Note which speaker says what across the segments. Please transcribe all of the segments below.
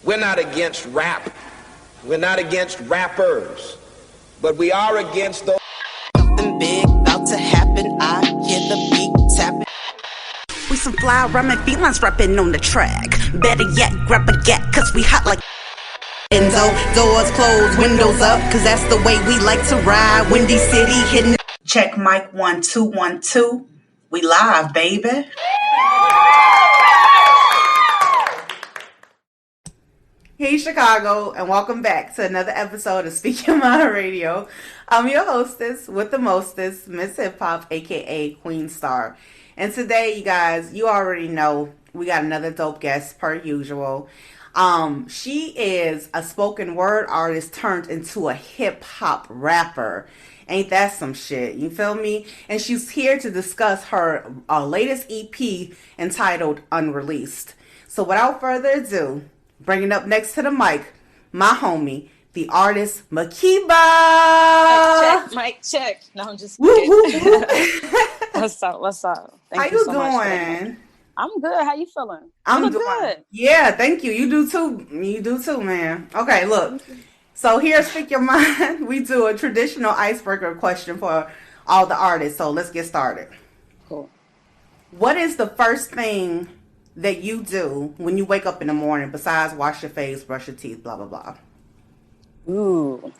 Speaker 1: We're not against rap. We're not against rappers. But we are against those.
Speaker 2: Something big about to happen. I hear the beat tapping. We some fly rhyming felines rapping on the track. Better yet, grab a gat, cause we hot like Enzo. Doors closed, windows up, cause that's the way we like to ride. Windy City hitting. Check mic 1 2 1 2. We live, baby. Hey Chicago, and welcome back to another episode of Speak Your Mind Radio. I'm your hostess with the mostest, Miss Hip Hop, aka Queen Star. And today, you guys, you already know we got another dope guest per usual. She is a spoken word artist turned into a hip hop rapper. Ain't that some shit? You feel me? And she's here to discuss her latest EP entitled Unreleased. So without further ado, bringing up next to the mic, my homie, Thee Artiist Makiiba.
Speaker 3: Mic check. No, I'm just kidding. What's up?
Speaker 2: How you doing?
Speaker 3: I'm good. How you feeling?
Speaker 2: I'm doing good. Yeah, thank you. You do too, man. Okay, look. So here, Speak Your Mind, we do a traditional icebreaker question for all the artists. So let's get started.
Speaker 3: Cool.
Speaker 2: What is the first thing that you do when you wake up in the morning besides wash your face, brush your teeth, blah, blah, blah?
Speaker 3: Ooh.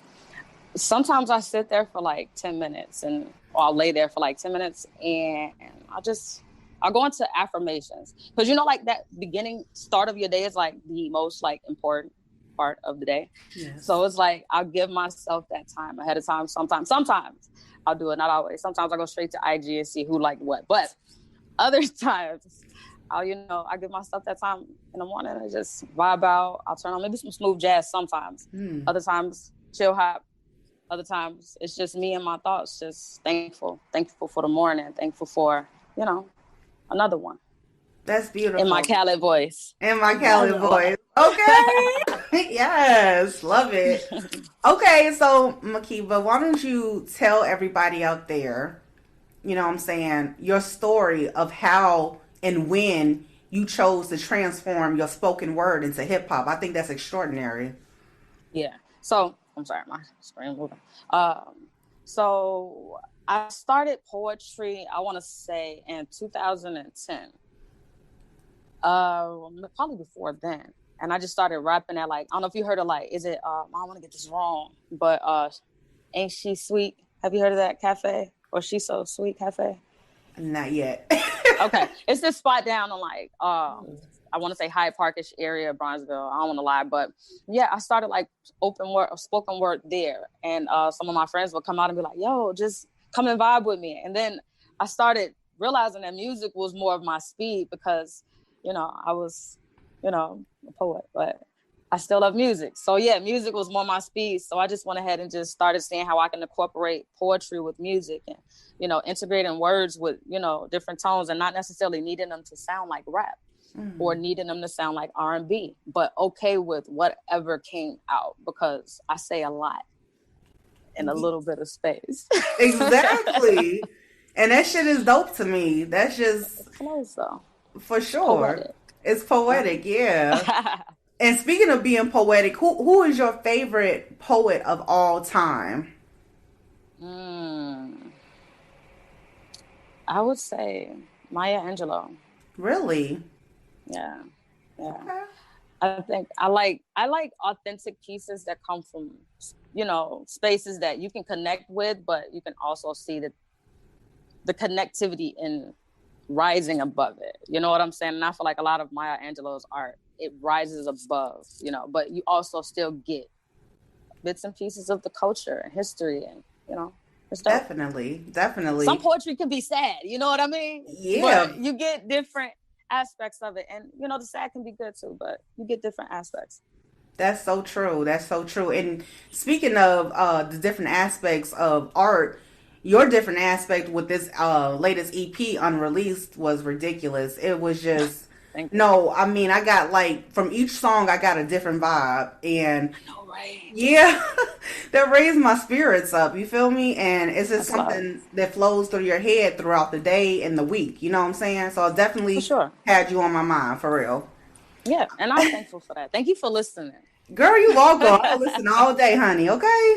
Speaker 3: Sometimes I sit there for like 10 minutes or I'll lay there for like 10 minutes and I'll go into affirmations. Because like that start of your day is like the most like important part of the day.
Speaker 2: Yes.
Speaker 3: So it's like I'll give myself that time ahead of time. Sometimes I'll do it, not always. Sometimes I go straight to IG and see who liked what. But other times I give myself that time in the morning and just vibe out. I'll turn on maybe some smooth jazz sometimes. Other times, chill hop. Other times, it's just me and my thoughts, just thankful for the morning, thankful for, another one.
Speaker 2: That's beautiful.
Speaker 3: In my Khaled voice.
Speaker 2: Okay. Yes, love it. Okay, so Makiiba, why don't you tell everybody out there, your story of how and when you chose to transform your spoken word into hip hop. I think that's extraordinary.
Speaker 3: Yeah. So I'm sorry, my screen moving. So I started poetry, I want to say in 2010. Probably before then. And I just started rapping at like, I don't know if you heard of like, is it, I don't want to get this wrong, but Ain't She Sweet? Have you heard of that cafe? Or She So Sweet cafe?
Speaker 2: Not yet.
Speaker 3: Okay. It's this spot down on like, I want to say Hyde Parkish area, Bronzeville. I don't want to lie, but yeah, I started like spoken word there. And some of my friends would come out and be like, yo, just come and vibe with me. And then I started realizing that music was more of my speed because, I was, a poet, but I still love music. So yeah, music was more my speed. So I just went ahead and just started seeing how I can incorporate poetry with music and, integrating words with, different tones and not necessarily needing them to sound like rap. Or needing them to sound like R&B, but okay with whatever came out because I say a lot in a little bit of space.
Speaker 2: Exactly. And that shit is dope to me. That's just...
Speaker 3: It's close, though.
Speaker 2: For sure. Poetic. It's poetic, yeah. And speaking of being poetic, who is your favorite poet of all time?
Speaker 3: I would say Maya Angelou.
Speaker 2: Really?
Speaker 3: Yeah.
Speaker 2: Okay.
Speaker 3: I think I like authentic pieces that come from, spaces that you can connect with, but you can also see the connectivity in rising above it. You know what I'm saying? And I feel like a lot of Maya Angelou's art, it rises above, but you also still get bits and pieces of the culture and history and, it's dope.
Speaker 2: Definitely.
Speaker 3: Some poetry can be sad, you know what I mean?
Speaker 2: Yeah.
Speaker 3: But you get different aspects of it, and the sad can be good too, but you get different aspects.
Speaker 2: That's so true. And speaking of the different aspects of art, your different aspect with this latest EP Unreleased was ridiculous. It was just I got like from each song I got a different vibe, and
Speaker 3: I know, right?
Speaker 2: Yeah, that raised my spirits up. You feel me? And it's just something that flows through your head throughout the day and the week. You know what I'm saying? So I definitely had you on my mind for real.
Speaker 3: Yeah, and I'm thankful for that. Thank you for listening.
Speaker 2: Girl, you welcome. I'll listen all day, honey. Okay.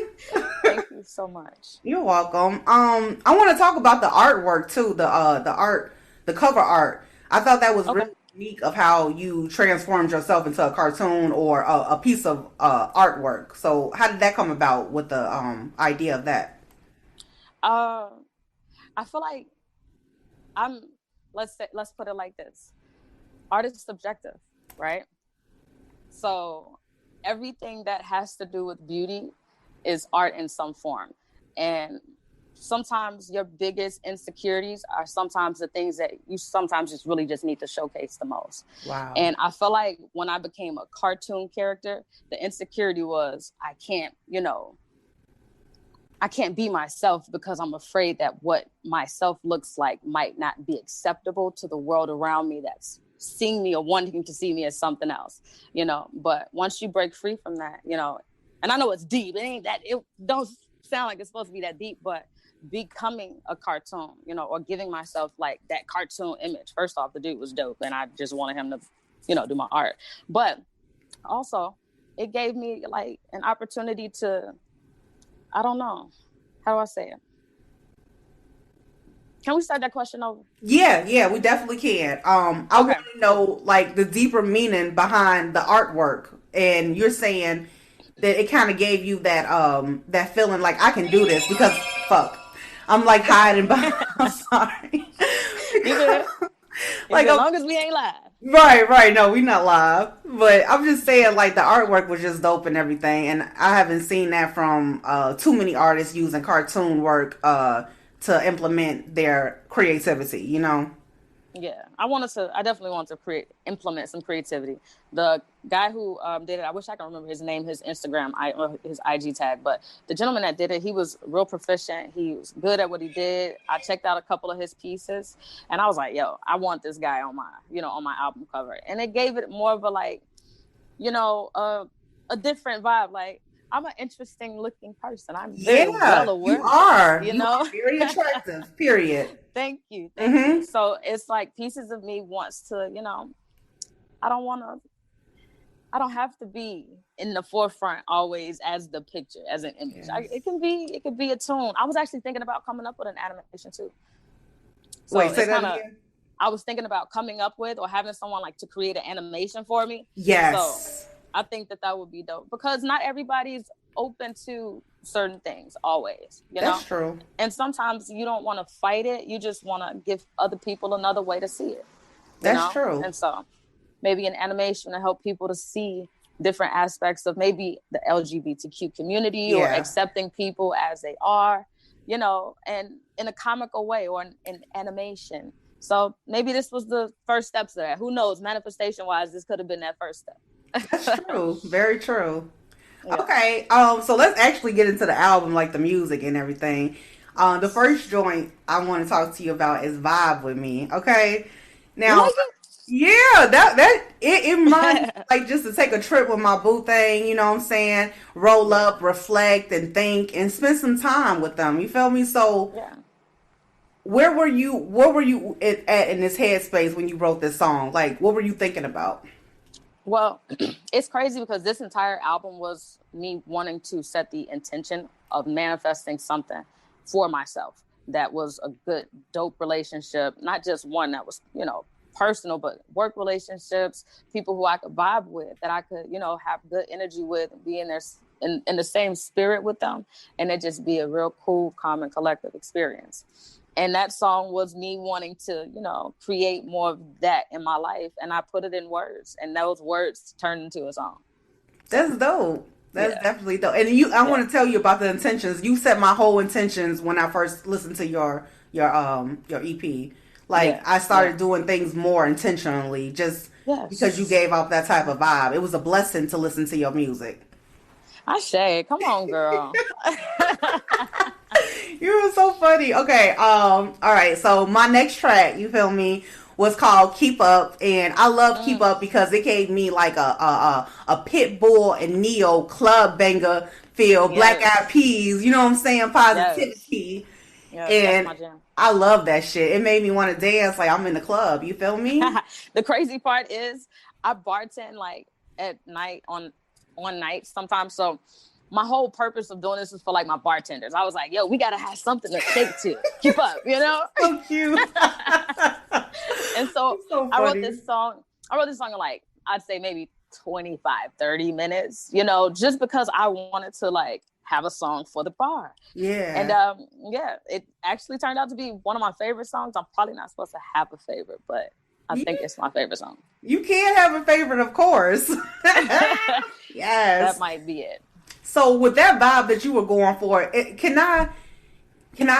Speaker 3: Thank you so much.
Speaker 2: You're welcome. I want to talk about the artwork too. The cover art. I thought that was
Speaker 3: Okay.
Speaker 2: really unique of how you transformed yourself into a cartoon or a piece of artwork. So, how did that come about with the idea of that?
Speaker 3: Uh, I feel like I'm. Let's put it like this: art is subjective, right? So everything that has to do with beauty is art in some form. And sometimes your biggest insecurities are sometimes the things that you sometimes just really just need to showcase the most.
Speaker 2: Wow.
Speaker 3: And I feel like when I became a cartoon character, the insecurity was I can't be myself because I'm afraid that what myself looks like might not be acceptable to the world around me that's seeing me or wanting to see me as something else, but once you break free from that, and I know it's deep, it don't sound like it's supposed to be that deep, but becoming a cartoon, or giving myself like that cartoon image. First off, the dude was dope and I just wanted him to, do my art. But also it gave me like an opportunity to, I don't know, how do I say it? Can we start that question over?
Speaker 2: Yeah, we definitely can. I
Speaker 3: Okay.
Speaker 2: want to know like the deeper meaning behind the artwork, and you're saying that it kind of gave you that feeling like I can do this because fuck, I'm like hiding behind. I'm sorry.
Speaker 3: You good? Like as long as we ain't live.
Speaker 2: Right. No, we not live. But I'm just saying, like, the artwork was just dope and everything. And I haven't seen that from too many artists using cartoon work to implement their creativity,
Speaker 3: Yeah, I definitely want to implement some creativity. The guy who did it, I wish I could remember his name, his Instagram, his IG tag, but the gentleman that did it, he was real proficient. He was good at what he did. I checked out a couple of his pieces and I was like, yo, I want this guy on my album cover. And it gave it more of a like, a different vibe. Like, I'm an interesting looking person. I'm very well aware.
Speaker 2: You are. You are very attractive, period.
Speaker 3: Thank you. So it's like pieces of me wants to, I don't have to be in the forefront always as the picture, as an image. Yes. It could be a tune. I was actually thinking about coming up with an animation too. So
Speaker 2: wait, say that again?
Speaker 3: I was thinking about coming up with or having someone like to create an animation for me.
Speaker 2: Yes.
Speaker 3: So I think that would be dope because not everybody's open to certain things always,
Speaker 2: That's true.
Speaker 3: And sometimes you don't want to fight it. You just want to give other people another way to see it.
Speaker 2: That's true.
Speaker 3: And so maybe an animation to help people to see different aspects of maybe the LGBTQ community or accepting people as they are, and in a comical way or in animation. So maybe this was the first steps of that. Who knows? Manifestation wise, this could have been that first step.
Speaker 2: That's true. Very true. Yeah. Okay. So let's actually get into the album, like the music and everything. The first joint I want to talk to you about is "Vibe with Me." Okay. Now, it reminds me like just to take a trip with my boo thing. You know what I'm saying? Roll up, reflect, and think, and spend some time with them. You feel me? So, where were you at in this headspace when you wrote this song? Like, what were you thinking about?
Speaker 3: Well, it's crazy because this entire album was me wanting to set the intention of manifesting something for myself that was a good, dope relationship, not just one that was, personal, but work relationships, people who I could vibe with, that I could, have good energy with, and be in there in the same spirit with them, and it just be a real cool, calm, and collective experience. And that song was me wanting to, create more of that in my life. And I put it in words, and those words turned into a song.
Speaker 2: That's dope. That's definitely dope. And I want to tell you about the intentions. You set my whole intentions when I first listened to your EP. Like I started doing things more intentionally just because you gave off that type of vibe. It was a blessing to listen to your music.
Speaker 3: Come on, girl.
Speaker 2: You were so funny. Okay, all right. So my next track, you feel me, was called "Keep Up," and I love "Keep Up" because it gave me like a Pitbull and Neo club banger feel, Black Eyed Peas. You know what I'm saying? Positivity. And that's my jam. I love that shit. It made me want to dance like I'm in the club. You feel me?
Speaker 3: The crazy part is, I bartend like at night on nights sometimes. So my whole purpose of doing this is for like my bartenders. I was like, yo, we gotta have something to shake to. Keep up, you know?
Speaker 2: So cute.
Speaker 3: And so, I wrote this song in like, I'd say maybe 25, 30 minutes, you know, just because I wanted to like have a song for the bar.
Speaker 2: Yeah.
Speaker 3: And yeah, it actually turned out to be one of my favorite songs. I'm probably not supposed to have a favorite, but I think it's my favorite song.
Speaker 2: You can have a favorite, of course. Yes.
Speaker 3: That might be it.
Speaker 2: So with that vibe that you were going for, can I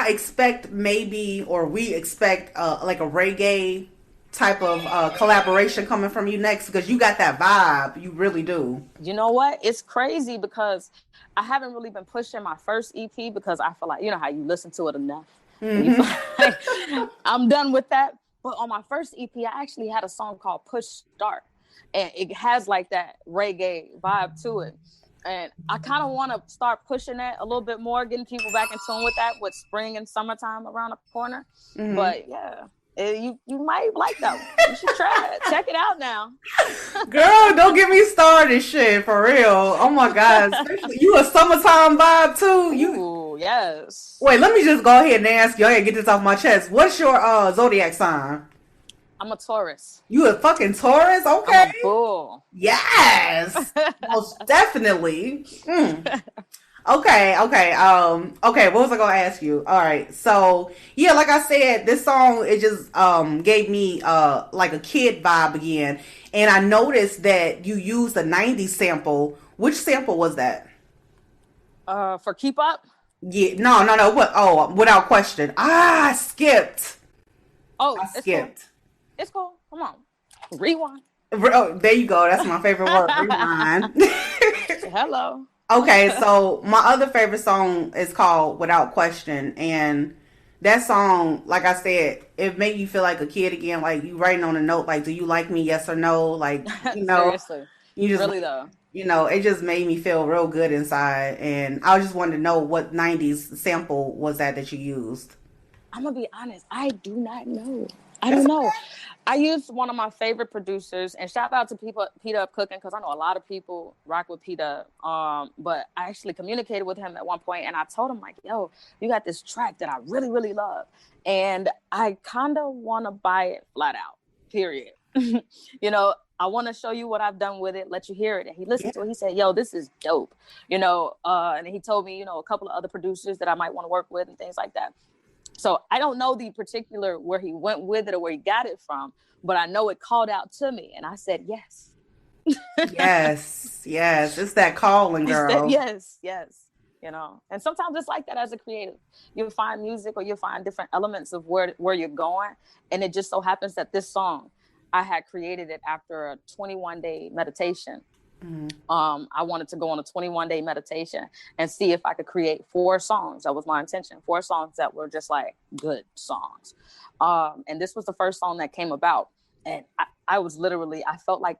Speaker 2: expect maybe, or we expect like a reggae type of collaboration coming from you next? Because you got that vibe. You really do.
Speaker 3: You know what? It's crazy because I haven't really been pushing my first EP because I feel like, you know how you listen to it enough. And you feel like, I'm done with that. But on my first EP, I actually had a song called Push Start. And it has like that reggae vibe to it. And I kind of want to start pushing that a little bit more, getting people back in tune with that, with spring and summertime around the corner. But yeah, you might like that one. You should try it. Check it out now.
Speaker 2: Girl, don't get me started, shit, for real. Oh my God. Especially, you a summertime vibe too?
Speaker 3: Ooh, yes.
Speaker 2: Wait, let me just go ahead and ask you. Get this off my chest. What's your zodiac sign?
Speaker 3: I'm a Taurus.
Speaker 2: You a fucking Taurus? Okay.
Speaker 3: I'm a bull.
Speaker 2: Yes. Most definitely. Okay. What was I gonna ask you? All right. So yeah, like I said, this song, it just gave me like a kid vibe again. And I noticed that you used a 90s sample. Which sample was that?
Speaker 3: For Keep Up?
Speaker 2: Yeah, no. What? Oh, Without Question. I skipped.
Speaker 3: Oh,
Speaker 2: I skipped.
Speaker 3: It's cool. Come on. Rewind.
Speaker 2: Oh, there you go. That's my favorite word. Rewind.
Speaker 3: Hello.
Speaker 2: Okay, so my other favorite song is called Without Question. And that song, like I said, it made you feel like a kid again. Like you writing on a note, like, do you like me? Yes or no? Like, you know.
Speaker 3: Seriously.
Speaker 2: You just,
Speaker 3: really though.
Speaker 2: You know, it just made me feel real good inside. And I just wanted to know what 90s sample was that you used.
Speaker 3: I'm going to be honest. I do not know. I don't know. I used one of my favorite producers, and shout out to P-Dub Cooking, because I know a lot of people rock with P-Dub. But I actually communicated with him at one point, and I told him, like, yo, you got this track that I really, really love. And I kind of want to buy it flat out, period. You know, I want to show you what I've done with it, let you hear it. And he listened to it. He said, yo, this is dope. You know, and he told me, you know, a couple of other producers that I might want to work with and things like that. So I don't know the particular where he went with it or where he got it from, but I know it called out to me, and I said yes.
Speaker 2: yes, it's that calling, girl.
Speaker 3: Yes. You know, and sometimes it's like that as a creative. You'll find music or you'll find different elements of where you're going, and it just so happens that this song, I had created it after a 21-day meditation. I wanted to go on a 21-day meditation and see if I could create 4 songs. That was my intention. 4 songs that were just like good songs. And this was the first song that came about. And I was literally, I felt like,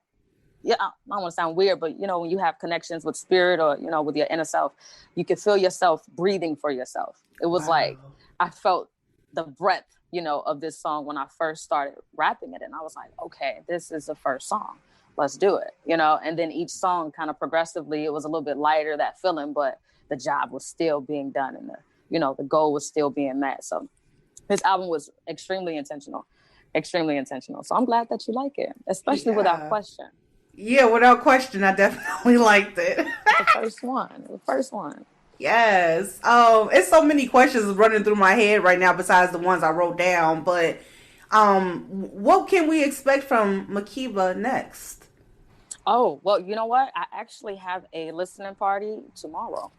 Speaker 3: yeah, I don't want to sound weird, but you know, when you have connections with spirit or, you know, with your inner self, you can feel yourself breathing for yourself. It was like, I felt the breath, you know, of this song when I first started rapping it. And I was like, okay, this is the first song. Let's do it, you know? And then each song kind of progressively, it was a little bit lighter, that feeling, but the job was still being done and the goal was still being met. So this album was extremely intentional. So I'm glad that you like it, especially Without Question.
Speaker 2: Yeah, Without Question, I definitely liked it.
Speaker 3: The first one.
Speaker 2: Yes. It's so many questions running through my head right now besides the ones I wrote down, but what can we expect from Makiiba next?
Speaker 3: Oh, well, you know what? I actually have a listening party tomorrow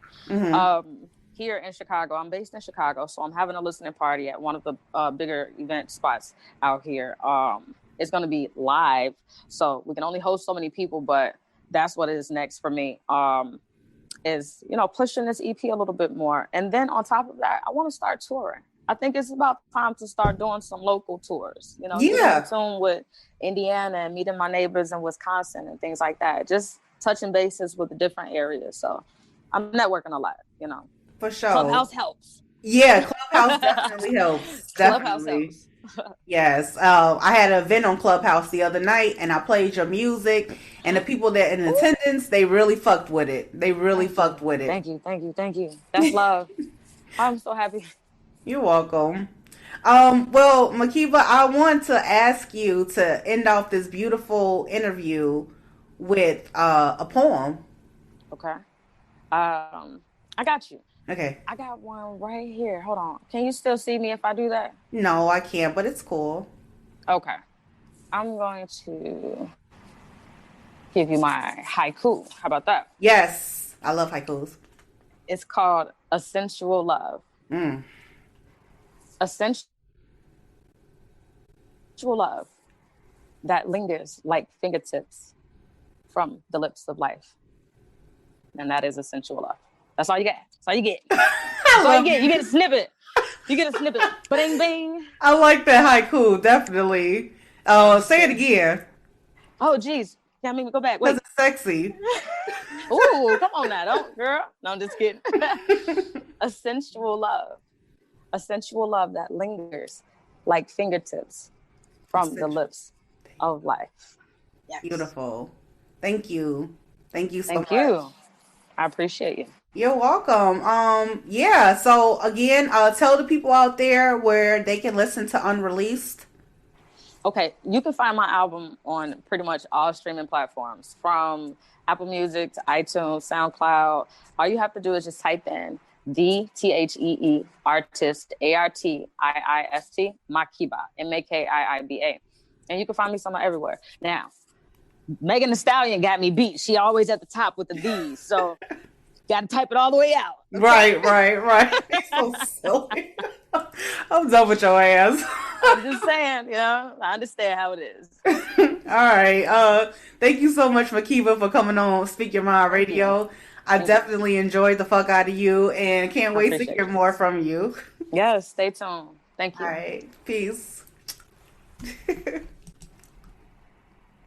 Speaker 3: here in Chicago. I'm based in Chicago, so I'm having a listening party at one of the bigger event spots out here. It's going to be live, so we can only host so many people, but that's what is next for me, is, you know, pushing this EP a little bit more. And then on top of that, I want to start touring. I think it's about time to start doing some local tours, you know, getting in tune with Indiana and meeting my neighbors in Wisconsin and things like that. Just touching bases with the different areas. So I'm networking a lot, you know.
Speaker 2: For sure.
Speaker 3: Clubhouse helps.
Speaker 2: Yeah, Clubhouse definitely helps.
Speaker 3: Clubhouse helps.
Speaker 2: Yes. I had an event on Clubhouse the other night, and I played your music, and the people that in attendance, they really fucked with it. They really fucked with it.
Speaker 3: Thank you, thank you, thank you. That's love. I'm so happy.
Speaker 2: You're welcome. Well, Makiiba, I want to ask you to end off this beautiful interview with a poem.
Speaker 3: Okay. I got you.
Speaker 2: Okay.
Speaker 3: I got one right here. Hold on. Can you still see me if I do that?
Speaker 2: No, I can't, but it's cool.
Speaker 3: Okay. I'm going to give you my haiku. How about that?
Speaker 2: Yes. I love haikus.
Speaker 3: It's called A Sensual Love. A sensual love that lingers like fingertips from the lips of life. And that is a sensual love. That's all you get. That's all you get. That's all you get. You get a snippet. You get a snippet. Bing, bing.
Speaker 2: I like that haiku, definitely. Say it again.
Speaker 3: Oh, geez. Yeah, I mean, go back. Wait.
Speaker 2: Because it's sexy.
Speaker 3: Ooh, come on now. Don't, girl. No, I'm just kidding. A sensual love. A sensual love that lingers like fingertips from the lips of life.
Speaker 2: Yes. Beautiful. Thank you. Thank you so much.
Speaker 3: Thank you. I appreciate you.
Speaker 2: You're welcome. Yeah. So again, tell the people out there where they can listen to Unreleased.
Speaker 3: Okay, you can find my album on pretty much all streaming platforms, from Apple Music to iTunes, SoundCloud. All you have to do is just type in Thee Artist Artist Makiiba Makiiba, and you can find me somewhere everywhere. Now, Megan Thee Stallion got me beat. She always at the top with the D's, so got to type it all the way out.
Speaker 2: Okay? Right. So silly. I'm done with your ass.
Speaker 3: I'm just saying, I understand how it is.
Speaker 2: All right. Thank you so much, Makiiba, for coming on Speak Your Mind Radio. I definitely enjoyed the fuck out of you and can't wait to hear more from you.
Speaker 3: Yes, stay tuned. Thank you.
Speaker 2: All right. Peace.